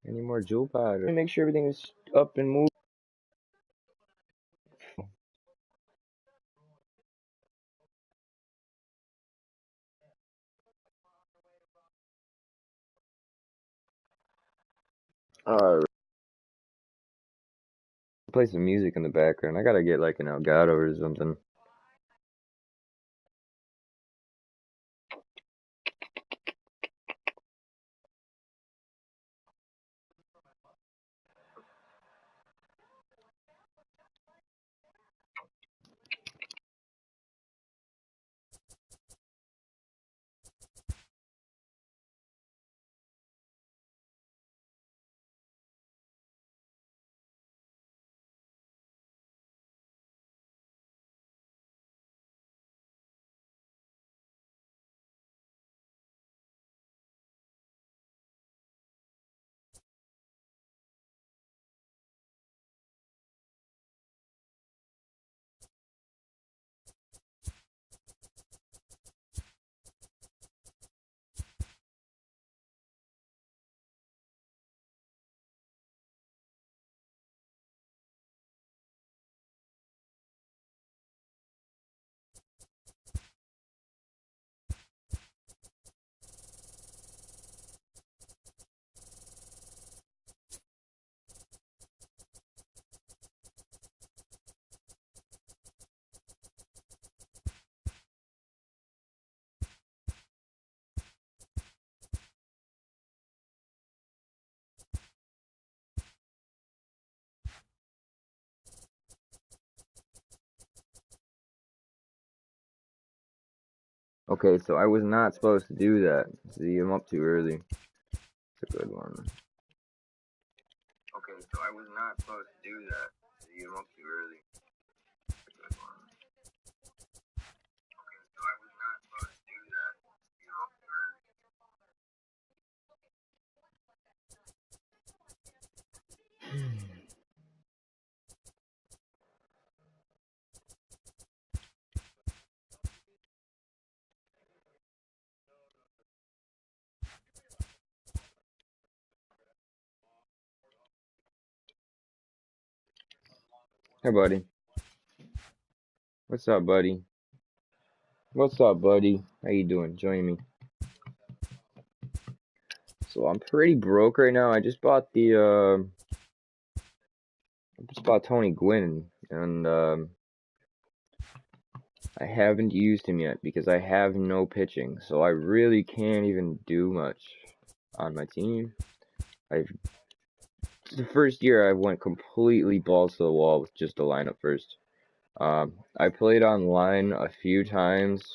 Any more jewel powder? Make sure everything is up and moving. Alright. Play some music in the background. I gotta get like an Elgato or something. Okay, so I was not supposed to do that. See, I'm up too early. It's a good one. Okay, so I was not supposed to do that. See, I'm up too early. It's a good one. Okay, so I was not supposed to do that. See, I'm up too early. Hey, buddy. What's up, buddy? What's up, buddy? How you doing? Join me. So I'm pretty broke right now. I just bought Tony Gwynn, and I haven't used him yet because I have no pitching, so I really can't even do much on my team. I've the first year I went completely balls to the wall with just a lineup first. I played online a few times.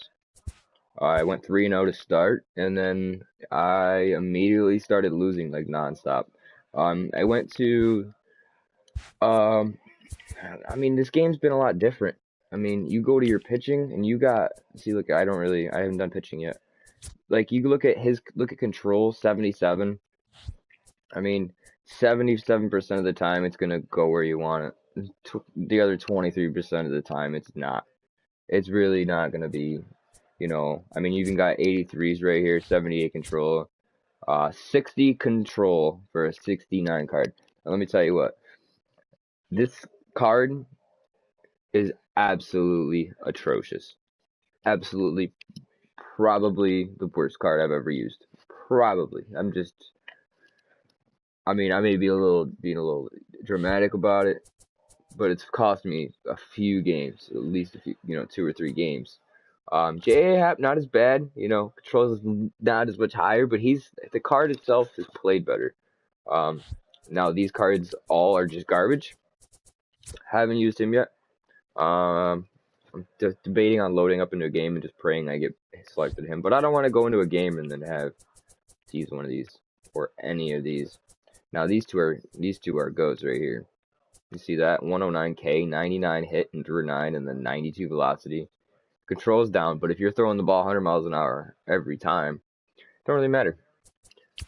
I went 3-0 to start, and then I immediately started losing like nonstop. I went to um, I mean, this game's been a lot different. I mean, you go to your pitching, and you got see. Look, I haven't done pitching yet. Like you look at control 77. I mean, 77% of the time it's gonna go where you want it. The other 23% of the time it's not. It's really not gonna be, I mean, you even got 83s right here, 78 control, 60 control for a 69 card. Now, let me tell you what, this card is absolutely atrocious. Absolutely, probably the worst card I've ever used. Probably. I mean, I may be being a little dramatic about it, but it's cost me a few games, at least a few, 2 or 3 games. JA Happ not as bad, controls is not as much higher, but the card itself is played better. Um, Now these cards all are just garbage. Haven't used him yet. I'm just debating on loading up into a game and just praying I get selected him, but I don't want to go into a game and then have to use one of these or any of these. Now these two are goats right here. You see that 109K, 99 hit and drew 9, and then 92 velocity. Control's down, but if you're throwing the ball 100 miles an hour every time, don't really matter.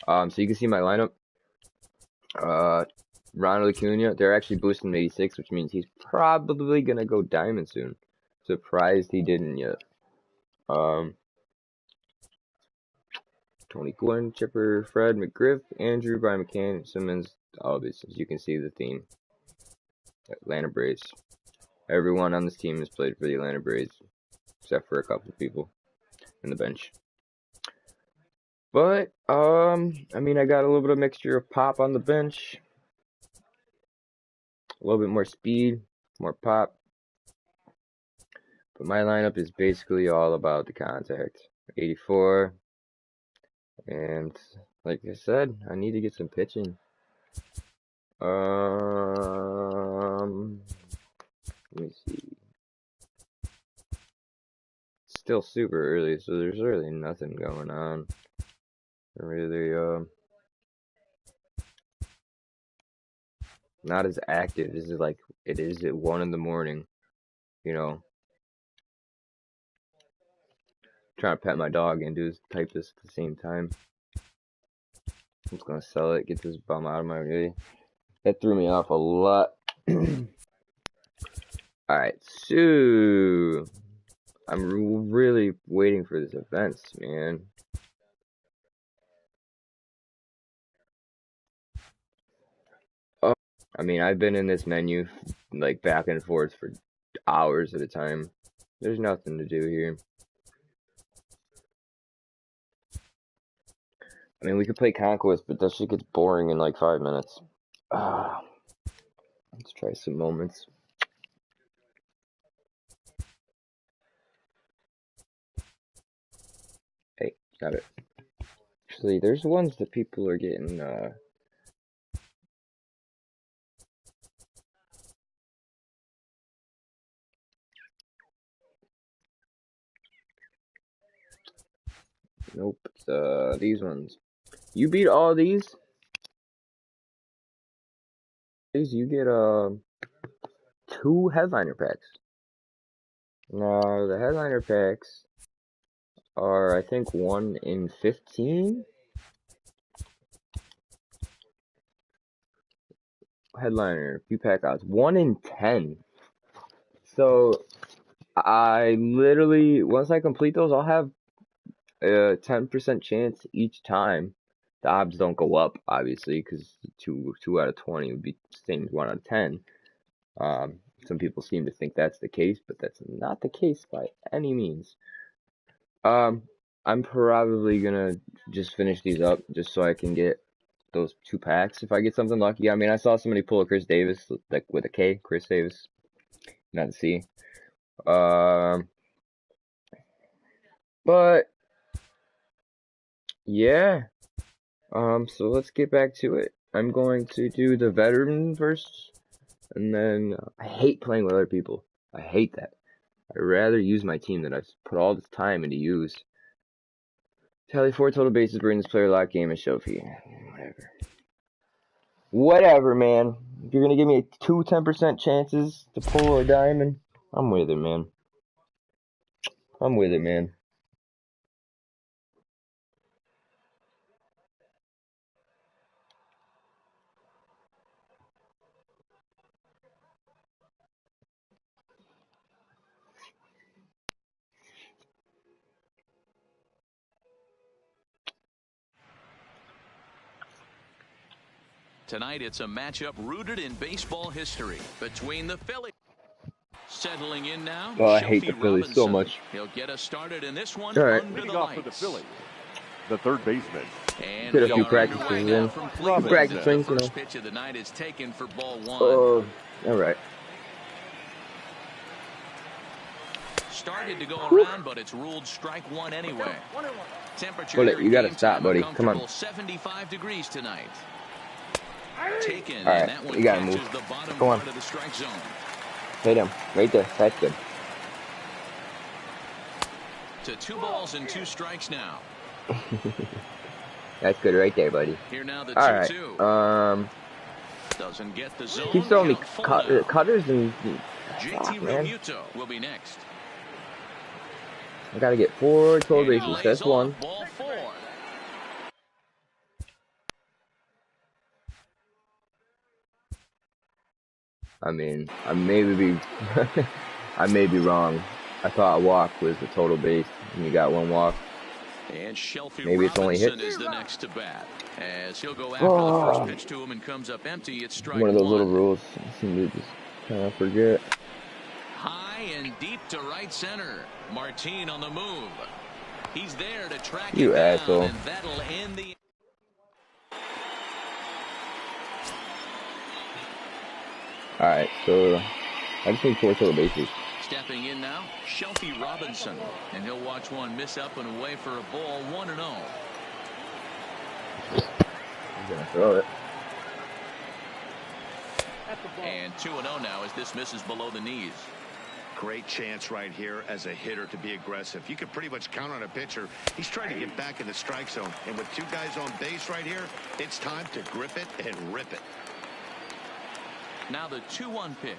So you can see my lineup. Ronald Acuna, they're actually boosting 86, which means he's probably gonna go diamond soon. Surprised he didn't yet. Um, Tony Gwynn, Chipper, Fred, McGriff, Andrew, Brian McCann, Simmons. All this, as you can see, the theme. Atlanta Braves. Everyone on this team has played for the Atlanta Braves, except for a couple of people in the bench. But, I mean, I got a little bit of mixture of pop on the bench. A little bit more speed, more pop. But my lineup is basically all about the contact. 84. And, like I said, I need to get some pitching. Let me see. It's still super early, so there's really nothing going on. Really, not as active as like it is at 1 in the morning, you know. Trying to pet my dog and type this at the same time. I'm just gonna sell it, get this bum out of my way. That threw me off a lot. Alright, so I'm really waiting for this events, man. I mean, I've been in this menu like back and forth for hours at a time. There's nothing to do here. I mean, we could play Conquest, but that shit gets boring in like 5 minutes. Let's try some moments. Hey, got it. Actually, there's ones that people are getting, nope, it's, these ones. You beat all these? You get, 2 headliner packs. Now, the headliner packs are, I think, 1 in 15? Headliner, few pack odds. 1 in 10. So, I literally, once I complete those, I'll have a 10% chance each time. The odds don't go up, obviously, because 2 out of 20 would be the same as 1 out of 10. Some people seem to think that's the case, but that's not the case by any means. I'm probably gonna just finish these up just so I can get those 2 packs if I get something lucky. I mean, I saw somebody pull a Chris Davis, like with a K, Chris Davis, not a C. But yeah. So let's get back to it. I'm going to do the veteran first, and then I hate playing with other people. I hate that. I'd rather use my team that I've put all this time into use. Tally 4 total bases, bring this player lock game and show fee. Whatever. Whatever, man. If you're gonna give me 2 10% chances to pull a diamond, I'm with it, man. I'm with it, man. Tonight, it's a matchup rooted in baseball history between the Phillies. Settling in now. Oh, I hate the Phillies so much. He'll get us started in this one. All right. Under the off for the Phillies, the third baseman. And get a few practices in. Practice swings, you know. First pitch of the night is taken for ball 1. Oh, all right. Started to go around, but it's ruled strike 1 anyway. Temperature. Bullet, you gotta stop, buddy. Come on. 75 degrees tonight. Taken. All right, And that one you gotta catches move. the bottom Go on. part of the strike zone. Hit him right there. That's good. To 2 balls and 2 strikes now. That's good right there, buddy. Here now the 2-2. All right. Doesn't get the zone. He's throwing me cutters and JT man. Realmuto will be next. I gotta get 4 total bases. That's 1. Ball 4. I mean, I may be I may be wrong. I thought a walk was the total base, and you got 1 walk. And Shelby Maybe it's only hit. Robinson is the next to bat. As he'll go after the first pitch to him and comes up empty. It's strike one of those little one. rules I seem to just kind of forget. High and deep to right center. Martin on the move. He's there to track You it down, asshole. and that'll end the. All right, so I just need 4 total bases. Stepping in now, Shelby Robinson, and he'll watch one miss up and away for a ball. 1-0. He's gonna throw it. And 2-0 now as this misses below the knees. Great chance right here as a hitter to be aggressive. You can pretty much count on a pitcher. He's trying to get back in the strike zone. And with 2 guys on base right here, it's time to grip it and rip it. Now the 2-1 pitch.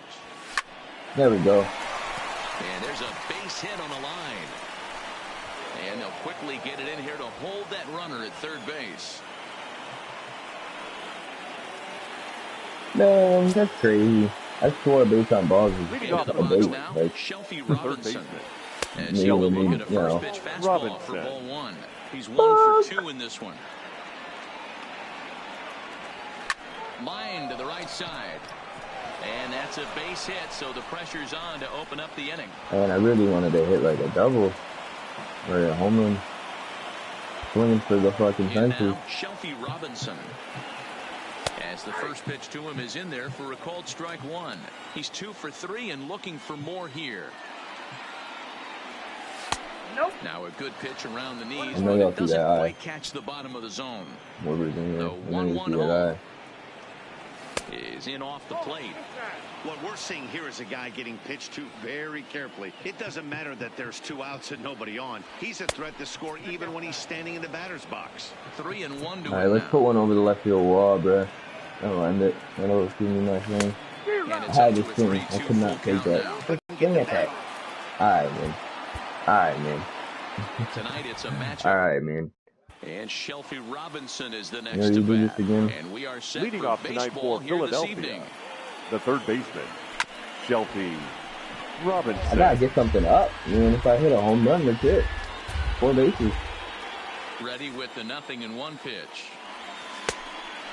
There we go. And there's a base hit on the line. And they'll quickly get it in here to hold that runner at third base. Man, that's crazy. I score a base on balls. Into the box now, Shelby Robinson. And he'll look at a first pitch fastball for ball 1. He's 1 for 2 in this one. Line to the right side. And that's a base hit, so the pressure's on to open up the inning. And I really wanted to hit like a double or a home run. Swinging for the fucking fences. Now, Shelby Robinson. As the first pitch to him is in there for a called strike 1. He's 2 for 3 and looking for more here. Nope. Now a good pitch around the knees, but it doesn't quite catch the bottom of the zone. The 1-1 home is in off the plate. What we're seeing here is a guy getting pitched to very carefully. It doesn't matter that there's 2 outs and nobody on. He's a threat to score even when he's standing in the batter's box. 3-1 to All right, let's put one over the left field wall, bro. That'll end it. That'll give me my thing. I had this thing. I could not take that. Give me a pack. All right, man. All right, man. Tonight it's a matchup. All right, man. And Shelby Robinson is the next to bat. And we are set leading for off tonight for Philadelphia. The third baseman, Shelby Robinson. I gotta get something up. Man, if I hit a home run, that's it. 4 bases. Ready with the 0-1 pitch.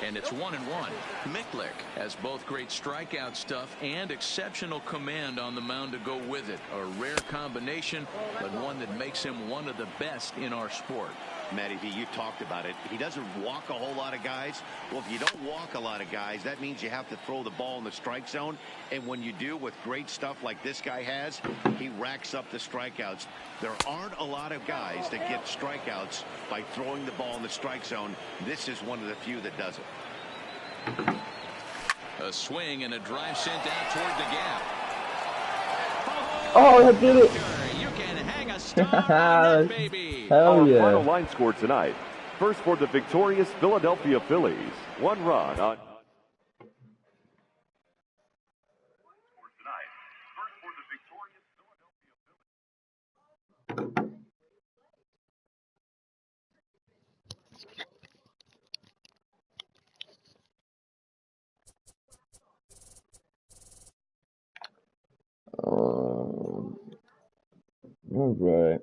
And it's 1-1. Miklick has both great strikeout stuff and exceptional command on the mound to go with it. A rare combination, but one that makes him one of the best in our sport. Matty V, you talked about it. He doesn't walk a whole lot of guys. Well, if you don't walk a lot of guys, that means you have to throw the ball in the strike zone. And when you do with great stuff like this guy has, he racks up the strikeouts. There aren't a lot of guys that get strikeouts by throwing the ball in the strike zone. This is one of the few that does it. A swing and a drive sent out toward the gap. Oh, that did it. You can hang a star on that, baby. Hell Our yeah. final line score tonight. First for the victorious Philadelphia Phillies. 1 run on. All right.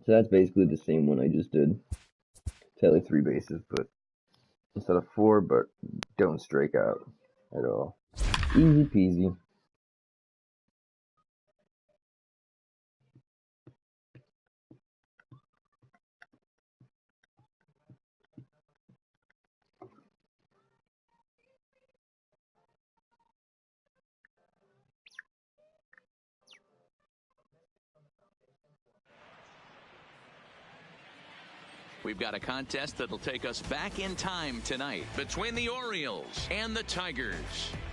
So that's basically the same one I just did. It's like 3 bases, but instead of 4, but don't strike out at all. Easy peasy. We've got a contest that'll take us back in time tonight between the Orioles and the Tigers.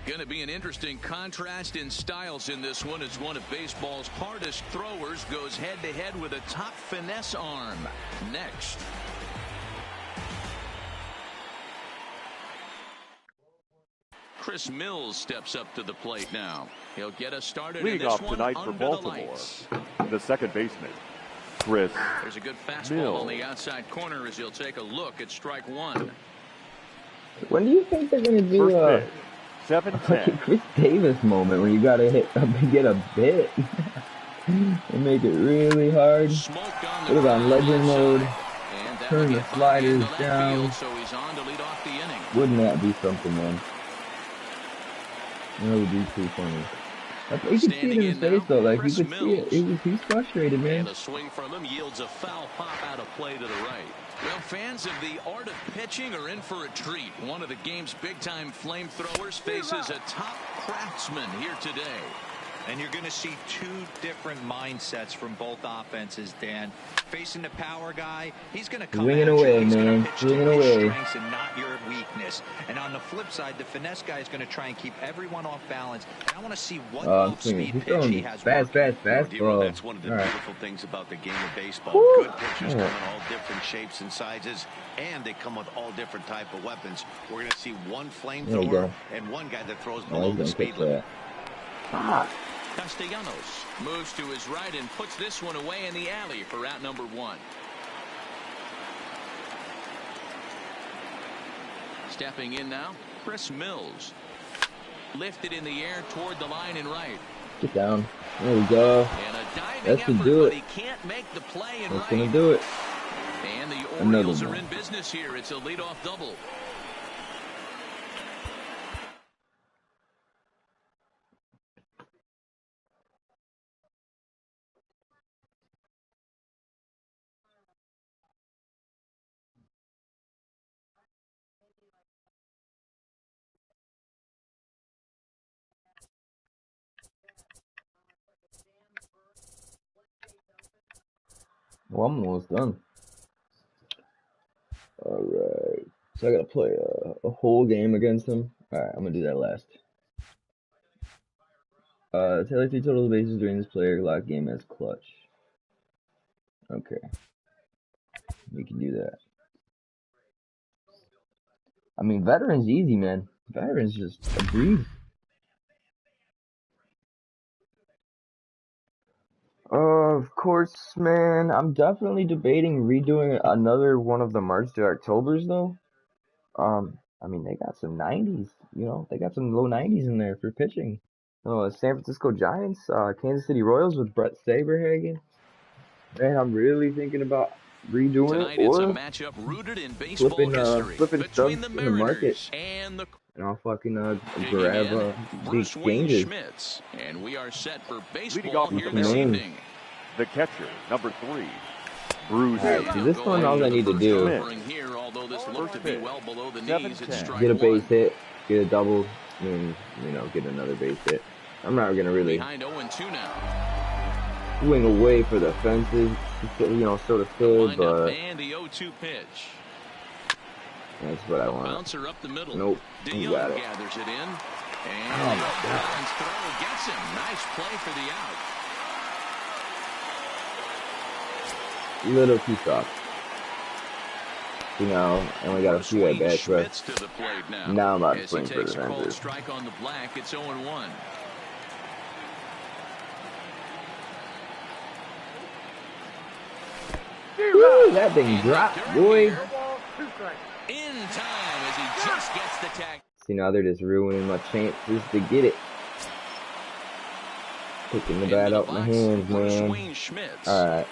Going to be an interesting contrast in styles in this one as one of baseball's hardest throwers goes head-to-head with a top finesse arm. Next. Chris Mills steps up to the plate now. He'll get us started Leading in this off one tonight for under Baltimore, the second baseman, Chris. There's a good fastball Mills. on the outside corner as he'll take a look at strike 1. When do you think they're gonna do First pitch. 7-10. Chris Davis moment where you gotta get a bit and make it really hard. Put it on legend mode. Turn the sliders down. Wouldn't that be something, man? That would be too funny. You could see it in his face, though. Like, you could see it. He's frustrated, man. And a swing from him yields a foul pop out of play to the right. Well, fans of the art of pitching are in for a treat. One of the game's big-time flamethrowers faces a top craftsman here today. And you're going to see two different mindsets from both offenses, Dan. Facing the power guy, he's going to come swinging away, man. Swinging away. Strengths and not your weakness. And on the flip side, the finesse guy is going to try and keep everyone off balance. And I want to see what off-speed pitch he has. Fast. Well, that's one of the beautiful things about the game of baseball. Good pitchers come in all different shapes and sizes, and they come with all different type of weapons. We're going to see one flamethrower and one guy that throws below the speed limit. Castellanos moves to his right and puts this one away in the alley for out number 1. Stepping in now, Chris Mills. Lifted in the air toward the line and right. Get down. There we go. And a diving That's effort, to do it. but he can't make the play in That's right. gonna do it. And the Orioles are in business here. It's a leadoff double. Well, I'm almost done. Alright. So I gotta play a whole game against him. Alright, I'm gonna do that last. Taylor 3 total bases during this player lock game as clutch. Okay. We can do that. I mean, veteran's easy, man. Veteran's just a breeze. Of course, man. I'm definitely debating redoing another one of the March to Octobers, though. I mean, they got some 90s, you know. They got some low 90s in there for pitching. San Francisco Giants, Kansas City Royals with Brett Saberhagen. Man, I'm really thinking about redoing Tonight, it, or it's a matchup rooted in baseball history flipping stuff between the in the market. And the And I'll fucking grab Bruce the Wayne exchanges. Schmitz, and we are set for Leading baseball off here with this the names. evening. The catcher, number 3, Bruce. Alright, so this one, all I need to do Here, although this looked to be well below the knees, it's 7-10. strike get a base one. hit, get a double, and get another base hit. I'm not gonna really Behind 0-2 now. swing away for the fences, sort of feel, Wind up but and the 0-2 pitch. that's what I want. Bouncer up the middle. Nope, De you Jong got it. gathers it in. And Oh my God. Collins' throw gets him. Nice play for the out. Little too soft. I only got a few at bats left. Schmitz to the plate now. Now I'm about to As swing he for the takes a cold fences. strike on the black, it's 0-1. Woo, that thing dropped, boy. In time as he just gets the tag. See, now they're just ruining my chances to get it. Taking the bat out my hands, man. Alright.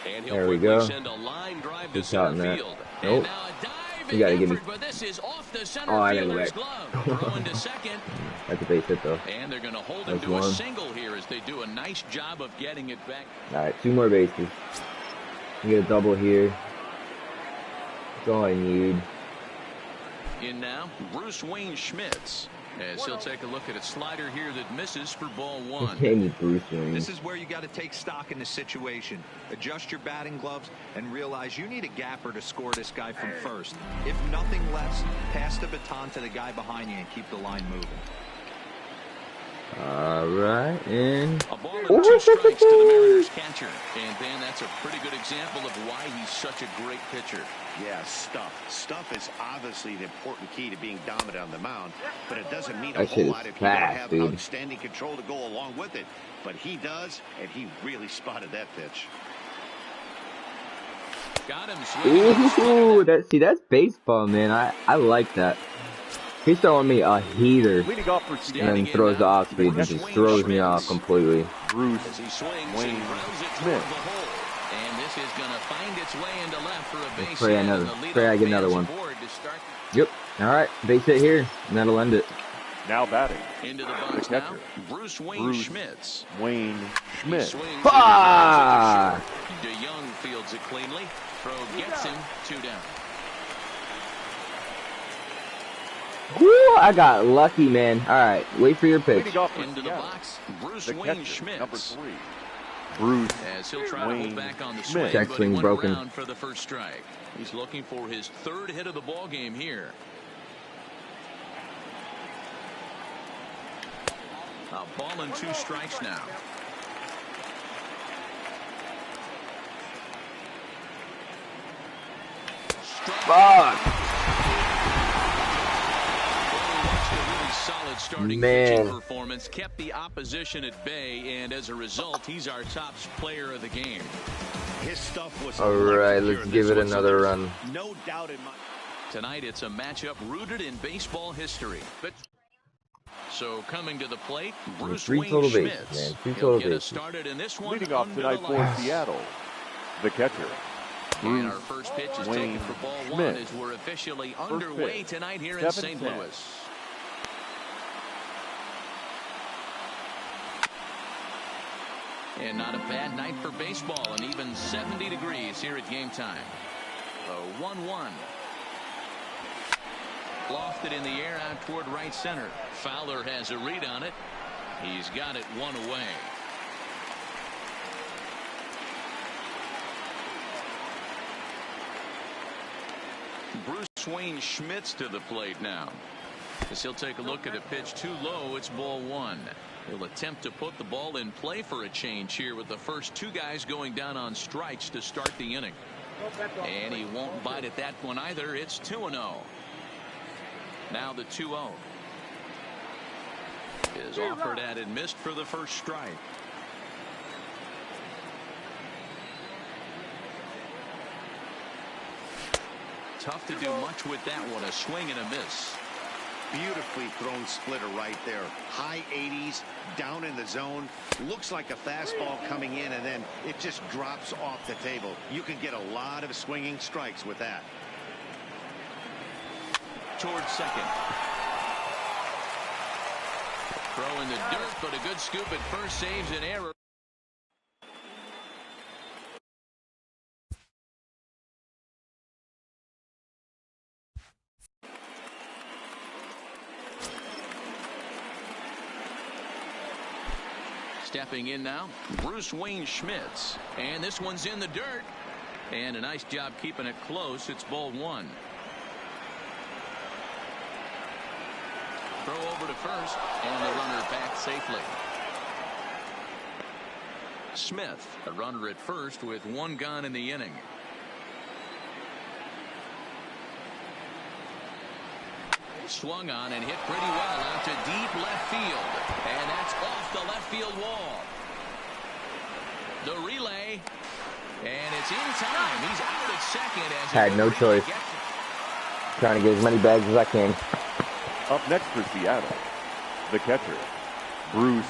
And There we go. send a line drive to Good shot in center that. field. Nope. And now a diving You gotta give me. effort, but this is off the center Oh, I gotta go fielder's back. glove. Throw into second. That's a base hit, though. And they're going to hold him That's to a one. single here as they do a nice job of getting it back. Alright, 2 more bases. Get a double here. That's all I need. In now, Bruce Wayne Schmitz, as he'll take a look at a slider here that misses for ball His 1. name is Bruce Wayne. This is where you got to take stock in the situation. Adjust your batting gloves and realize you need a gapper to score this guy from first. If nothing less, pass the baton to the guy behind you and keep the line moving. Alright, and A ball and 2 strikes to the Mariners catcher. And Dan, that's a pretty good example of why he's such a great pitcher. Yeah, stuff. Stuff is obviously an important key to being dominant on the mound, but it doesn't mean a That whole shit is lot if you don't fast, have dude. outstanding control to go along with it. But he does, and he really spotted that pitch. Got him swinging. ooh, that's baseball, man. I like that. He's throwing me a heater Leading off for and Seattle, then throws the off speed and just throws me off completely. Bruce As he swings Wayne and grounds it toward Smith. the hole. And this is going to find its way into left for a base Pray hit. another. And the leadoff Pray I get another man's one. aboard to start. Yep. All right. Base hit here, and that'll end it. Now batting, Into the the box now, catcher, Bruce Wayne Bruce Schmitz. Wayne He Schmidt. swings and Ah! throws it to short. DeYoung fields it cleanly. Throw gets him 2 down. Woo! I got lucky, man. All right. Wait for your pitch. Leading off for Into the Seattle, box, Bruce the Wayne catcher, Schmitz. number 3. Bruce As he'll try to Wayne move back on the Schmidt. swing, Check but he swing went broken. around for the first strike. He's looking for his 3rd hit of the ball game here. A ball and 2 strikes now. Fuck! Solid starting Man. pitching performance, kept the opposition at bay, and as a result, he's our top player of the game. His stuff was All right, electric let's here in give this it one, so another there's run. No doubt in my. Tonight, it's a matchup rooted in baseball history. So coming to the plate, Bruce 3 Wayne total Schmitz. bases, man. 3 He'll total get us bases. started in this one. Leading off under tonight the for lights. Seattle, the catcher, And our Bruce first pitch is Wayne taken for ball 1 Schmidt. as we're officially First underway pitch, tonight here in 7-10. St. Louis. And not a bad night for baseball, and even 70 degrees here at game time. A 1-1. Lofted in the air out toward right center. Fowler has a read on it. He's got it 1 away. Bruce Wayne Schmitz to the plate now. As he'll take a look at a pitch too low, it's ball 1. He'll attempt to put the ball in play for a change here with the first 2 guys going down on strikes to start the inning. And he won't bite at that one either. It's 2-0. Now the 2-0 is offered at and missed for the first strike. Tough to do much with that one. A swing and a miss. Beautifully thrown splitter right there. High 80s, down in the zone. Looks like a fastball coming in, and then it just drops off the table. You can get a lot of swinging strikes with that. Towards second. Throw in the dirt, but a good scoop at first saves an error. Stepping in now, Bruce Wayne Schmitz. And this one's in the dirt. And a nice job keeping it close. It's ball 1. Throw over to first, and the runner back safely. Smith, a runner at first with 1 gone in the inning. Swung on and hit pretty well out to deep left field. And that's off the left field wall. The relay. And it's in time. He's out at second. As Had no choice. Trying to get as many bags as I can. Up next for Seattle, the catcher, Bruce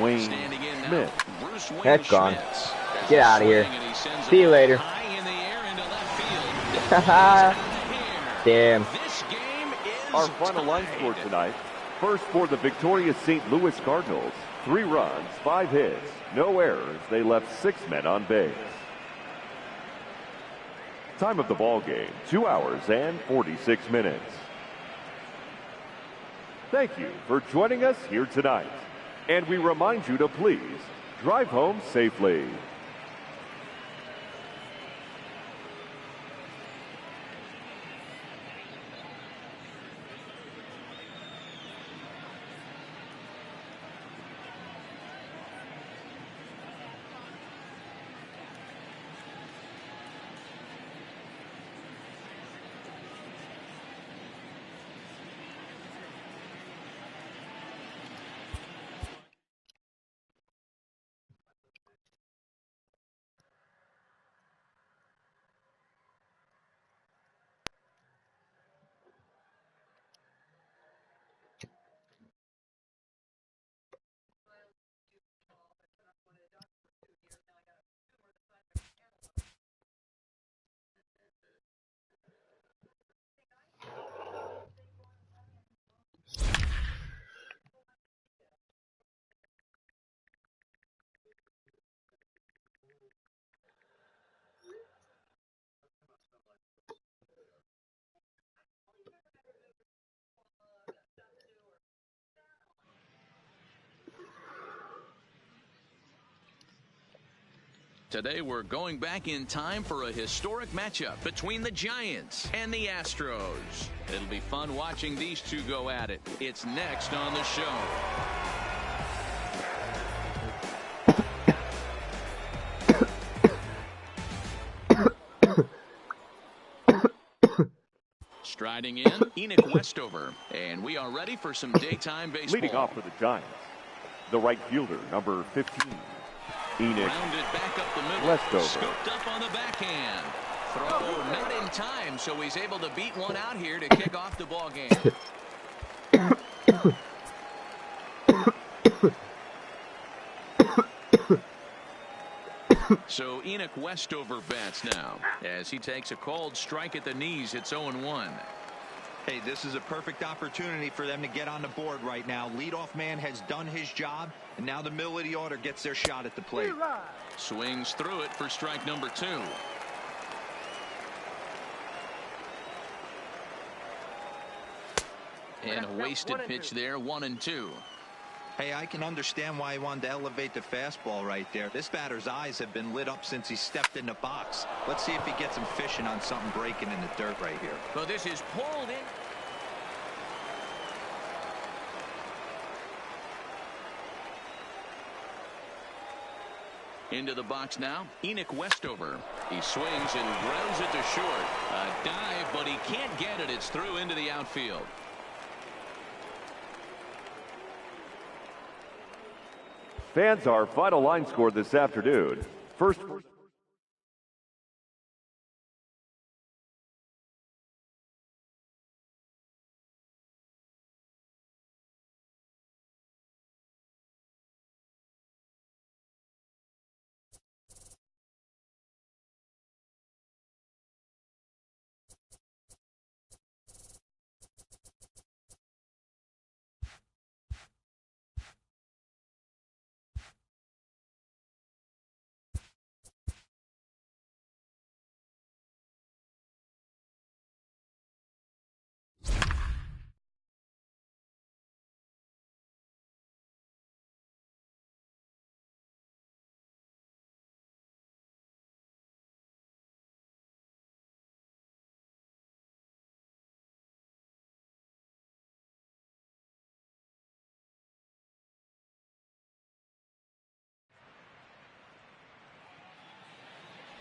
Wayne Standing in now, Schmidt. Bruce Wayne That's gone. Schmitz. Get out of here. And he sends See you it later. high in the air into left field. That is out of here. Damn. This game is Our final line tied. score tonight. First for the victorious St. Louis Cardinals. 3 runs, 5 hits, no errors. They left 6 men on base. Time of the ball game, 2 hours and 46 minutes. Thank you for joining us here tonight. And we remind you to please drive home safely. Today we're going back in time for a historic matchup between the Giants and the Astros. It'll be fun watching these two go at it. It's next on the show. Striding in, Enoch Westover. And we are ready for some daytime baseball. Leading off for the Giants, the right fielder, number 15. Enoch Rounded back up the middle. Westover. Scooped up on the backhand. Throw not in time, so he's able to beat one out here to kick off the ball game. So Enoch Westover bats now as he takes a called strike at the knees. It's 0-1. Hey, this is a perfect opportunity for them to get on the board right now. Leadoff man has done his job, and now the middle of the order gets their shot at the plate. Swings through it for strike number 2. And a wasted pitch there, 1-2. Hey, I can understand why he wanted to elevate the fastball right there. This batter's eyes have been lit up since he stepped in the box. Let's see if he gets him fishing on something breaking in the dirt right here. Well, this is pulled in. Into the box now, Enoch Westover. He swings and grounds it to short. A dive, but he can't get it. It's through into the outfield. Fans, our final line score this afternoon. First.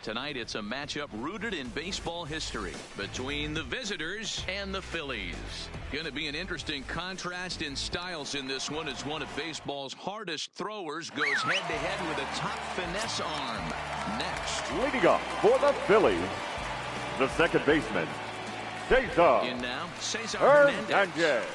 Tonight, it's a matchup rooted in baseball history between the visitors and the Phillies. Going to be an interesting contrast in styles in this one as one of baseball's hardest throwers goes head-to-head with a top finesse arm. Next. Leading up for the Phillies, the second baseman, Cesar In now, Cesar Hernandez. Hernandez.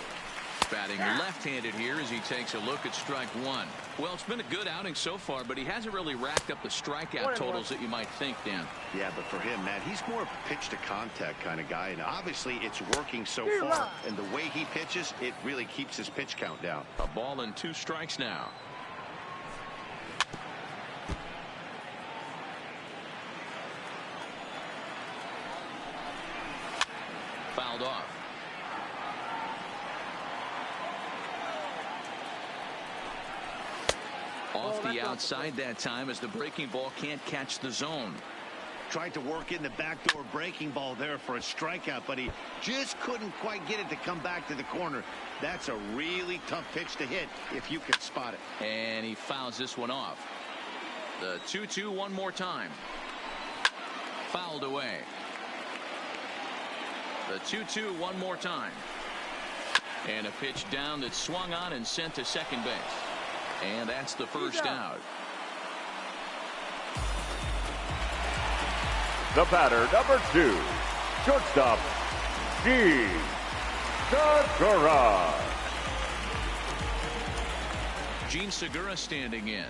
Batting left-handed here as he takes a look at strike 1. Well, it's been a good outing so far, but he hasn't really racked up the strikeout totals that you might think, Dan. Yeah, but for him, Matt, he's more of a pitch-to-contact kind of guy, and obviously it's working so far. And the way he pitches, it really keeps his pitch count down. A ball and 2 strikes now. Fouled off. Off the outside that time as the breaking ball can't catch the zone. Tried to work in the backdoor breaking ball there for a strikeout, but he just couldn't quite get it to come back to the corner. That's a really tough pitch to hit if you can spot it. And he fouls this one off. The 2-2 one more time. Fouled away. The 2-2 one more time. And a pitch down that swung on and sent to second base. And that's the first out. The batter, number 2, shortstop, Gene Segura. Gene Segura standing in.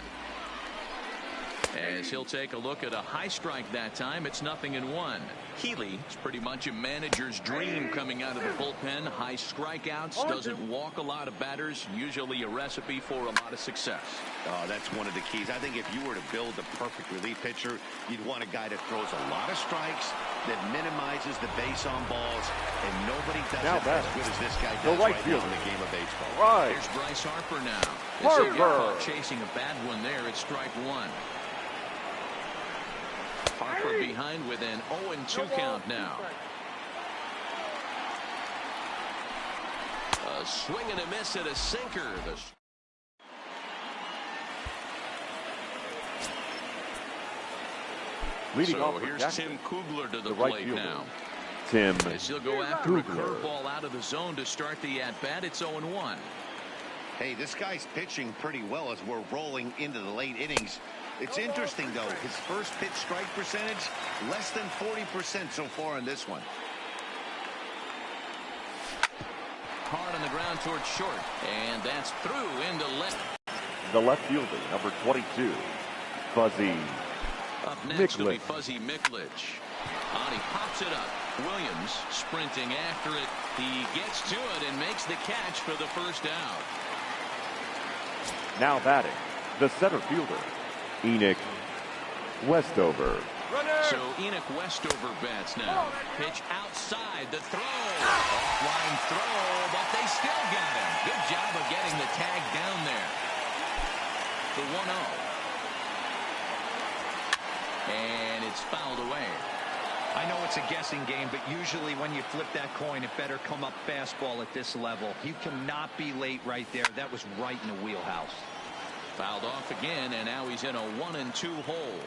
As he'll take a look at a high strike that time, it's 0-1. Healy is pretty much a manager's dream coming out of the bullpen. High strikeouts, doesn't walk a lot of batters, usually a recipe for a lot of success. Oh, that's one of the keys. I think if you were to build a perfect relief pitcher, you'd want a guy that throws a lot of strikes, that minimizes the base on balls, and nobody does it as good as this guy does right now in the game of baseball. Right. Here's Bryce Harper now. Harper Chasing a bad one there at strike 1. Harper behind with an 0-2 count now. A swing and a miss at a sinker. So here's Tim Kugler to the plate now. Tim As he'll go after a curveball out of the zone to start the at-bat. It's 0-1. Hey, this guy's pitching pretty well as we're rolling into the late innings. It's interesting, though. His first pitch strike percentage, less than 40% so far in this one. Hard on the ground towards short. And that's through into left. The left fielder, number 22, Fuzzy Up next will be Miklich. Fuzzy Miklich. He pops it up. Williams sprinting after it. He gets to it and makes the catch for the first out. Now batting, the center fielder, Enoch Westover. So Enoch Westover bats now. Pitch outside the throw. Offline throw, but they still got him. Good job of getting the tag down there. The 1-0. And it's fouled away. I know it's a guessing game, but usually when you flip that coin, it better come up fastball at this level. You cannot be late right there. That was right in the wheelhouse. Fouled off again, and now he's in a 1-2 hole.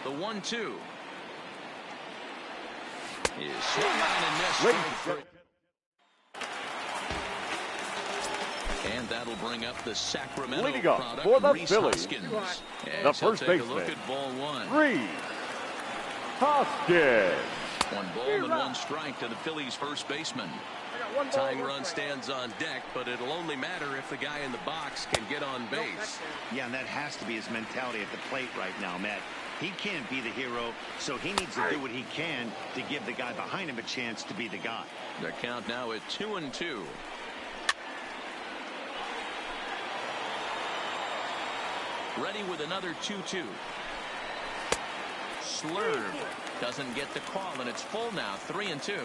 The 1-2 is swung on and missed. And that'll bring up the Sacramento Leading up product, for the Rhys Phillies, Hoskins. the As he'll first take a look baseman, at ball one. Rhys Hoskins. 1 ball and 1 strike to the Phillies first baseman. Tying run stands on deck, but it'll only matter if the guy in the box can get on base. Yeah, and that has to be his mentality at the plate right now, Matt. He can't be the hero, so he needs to do what he can to give the guy behind him a chance to be the guy. The count now at 2-2. Ready with another 2-2. Slurve doesn't get the call, and it's full now. 3-2.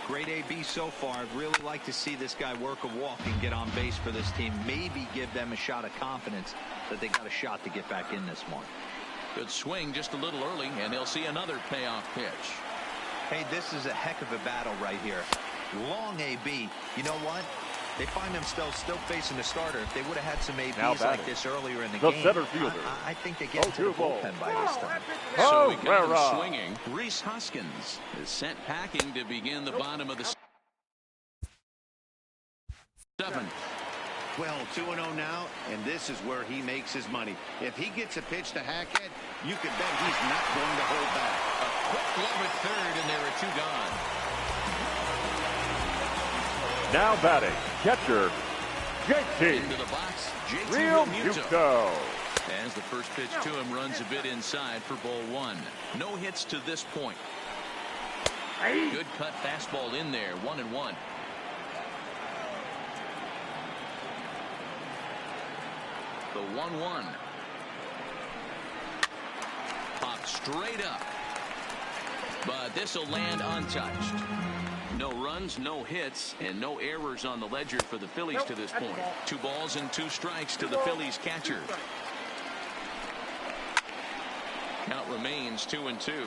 Great AB so far. I'd really like to see this guy work a walk and get on base for this team. Maybe give them a shot of confidence that they got a shot to get back in this one. Good swing just a little early, and they'll see another payoff pitch. Hey, this is a heck of a battle right here. Long AB. You know what? They find themselves still facing the starter. If they would have had some ABs like this earlier in the game, center fielder, I think they get into the bullpen by this time. So we got him swinging. Rhys Hoskins is sent packing to begin the bottom of the 7th. Well, 2-0 now, and this is where he makes his money. If he gets a pitch to Hackett, you could bet he's not going to hold back. A quick glove at third, and there are 2 gone. Now batting, catcher, JT Into the box, JT Realmuto. As the first pitch to him runs a bit inside for ball 1. No hits to this point. Good cut fastball in there, 1-1. The 1-1. Popped straight up. But this will land untouched. No runs, no hits, and no errors on the ledger for the Phillies to this point. 2 balls and 2 strikes to the Phillies catcher. Count remains 2-2.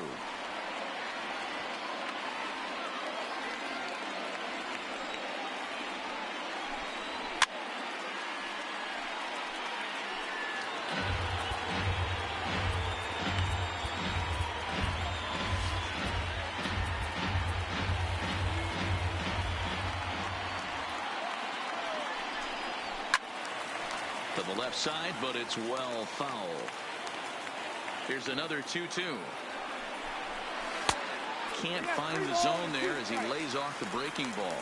To the left side, but it's well foul. Here's another 2-2. Can't find the zone there as he lays off the breaking ball.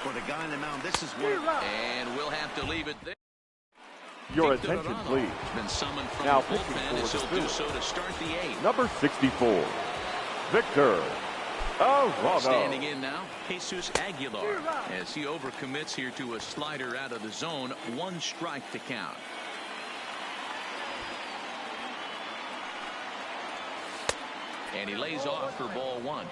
For the guy on the mound, this is one. And we'll have to leave it there. Your Victor attention, Arano please. Been summoned from Now the pitching bullpen for as the he'll do Phillies. so to start the 8th. Number 64, Victor Arano. Standing in now, Jesus Aguilar, as he overcommits here to a slider out of the zone. 1 strike to count. And he lays off for ball 1.